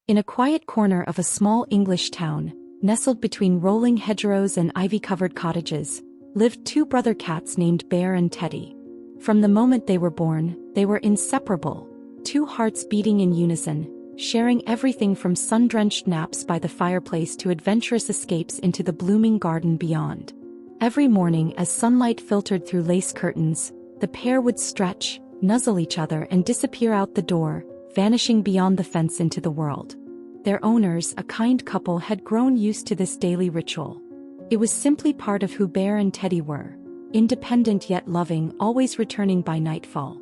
In a quiet corner of a small English town, nestled between rolling hedgerows and ivy-covered cottages, lived two brother cats named Bear and Teddy. From the moment they were born, they were inseparable, two hearts beating in unison, sharing everything from sun-drenched naps by the fireplace to adventurous escapes into the blooming garden beyond. Every morning, as sunlight filtered through lace curtains, the pair would stretch, nuzzle each other and disappear out the door, vanishing beyond the fence into the world. Their owners, a kind couple, had grown used to this daily ritual. It was simply part of who Bear and Teddy were, independent yet loving, always returning by nightfall.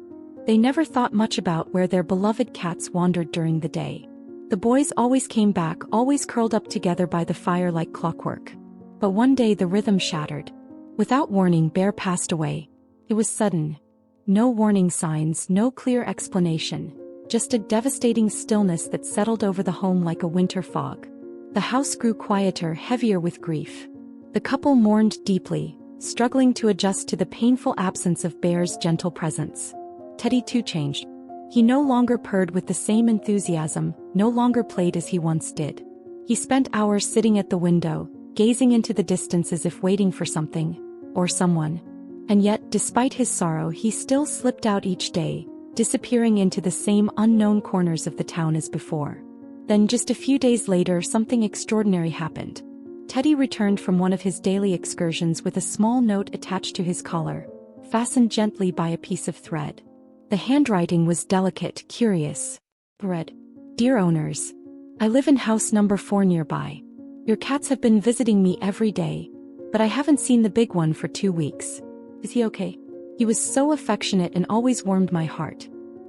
They never thought much about where their beloved cats wandered during the day. The boys always came back, always curled up together by the fire like clockwork. But one day the rhythm shattered. Without warning, Bear passed away. It was sudden. No warning signs, no clear explanation. Just a devastating stillness that settled over the home like a winter fog. The house grew quieter, heavier with grief. The couple mourned deeply, struggling to adjust to the painful absence of Bear's gentle presence. Teddy too changed. He no longer purred with the same enthusiasm, no longer played as he once did. He spent hours sitting at the window, gazing into the distance as if waiting for something, or someone. And yet, despite his sorrow, he still slipped out each day, disappearing into the same unknown corners of the town as before. Then just a few days later, something extraordinary happened. Teddy returned from one of his daily excursions with a small note attached to his collar, fastened gently by a piece of thread. The handwriting was delicate, curious. Read, "Dear owners, I live in house number 4 nearby. Your cats have been visiting me every day, but I haven't seen the big one for 2 weeks. Is he okay? He was so affectionate and always warmed my heart.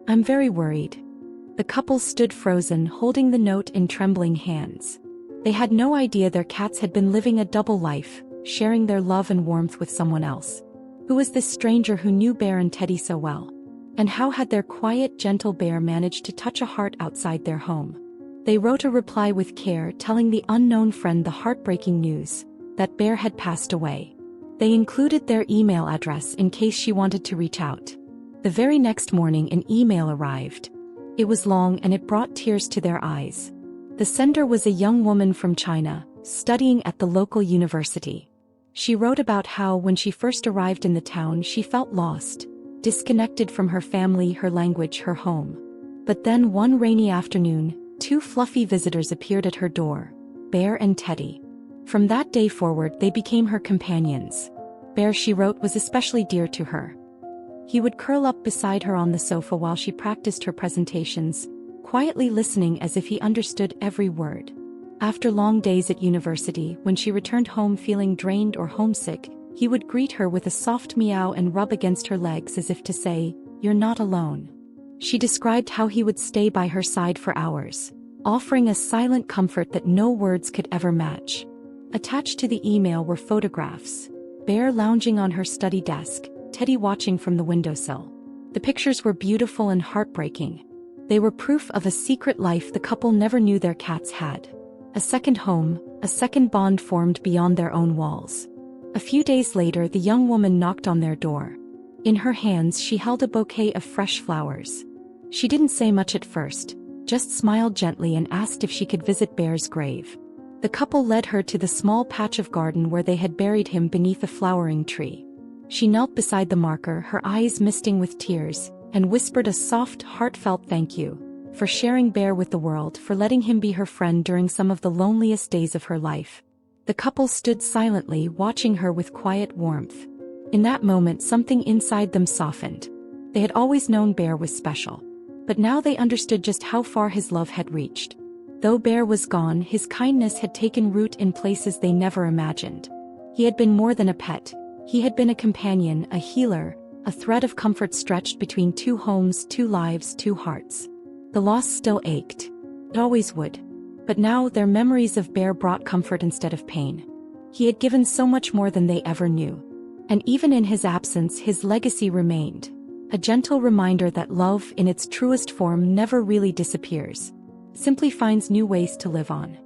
I'm very worried." The couple stood frozen, holding the note in trembling hands. They had no idea their cats had been living a double life, sharing their love and warmth with someone else. Who was this stranger who knew Bear and Teddy so well? And how had their quiet, gentle Bear managed to touch a heart outside their home? They wrote a reply with care, telling the unknown friend the heartbreaking news, that Bear had passed away. They included their email address in case she wanted to reach out. The very next morning an email arrived. It was long and it brought tears to their eyes. The sender was a young woman from China, studying at the local university. She wrote about how when she first arrived in the town she felt lost, disconnected from her family, her language, her home. But then one rainy afternoon, 2 fluffy visitors appeared at her door, Bear and Teddy. From that day forward they became her companions. Bear, she wrote, was especially dear to her. He would curl up beside her on the sofa while she practiced her presentations, quietly listening as if he understood every word. After long days at university, when she returned home feeling drained or homesick, he would greet her with a soft meow and rub against her legs as if to say, "You're not alone." She described how he would stay by her side for hours, offering a silent comfort that no words could ever match. Attached to the email were photographs. Bear lounging on her study desk, Teddy watching from the windowsill. The pictures were beautiful and heartbreaking. They were proof of a secret life the couple never knew their cats had. A second home, a second bond formed beyond their own walls. A few days later the young woman knocked on their door. In her hands she held a bouquet of fresh flowers. She didn't say much at first, just smiled gently and asked if she could visit Bear's grave. The couple led her to the small patch of garden where they had buried him beneath a flowering tree. She knelt beside the marker, her eyes misting with tears, and whispered a soft, heartfelt thank you for sharing Bear with the world, for letting him be her friend during some of the loneliest days of her life. The couple stood silently, watching her with quiet warmth. In that moment something inside them softened. They had always known Bear was special. But now they understood just how far his love had reached. Though Bear was gone, his kindness had taken root in places they never imagined. He had been more than a pet. He had been a companion, a healer, a thread of comfort stretched between 2 homes, 2 lives, 2 hearts. The loss still ached. It always would. But now their memories of Bear brought comfort instead of pain. He had given so much more than they ever knew. And even in his absence his legacy remained. A gentle reminder that love in its truest form never really disappears. Simply finds new ways to live on.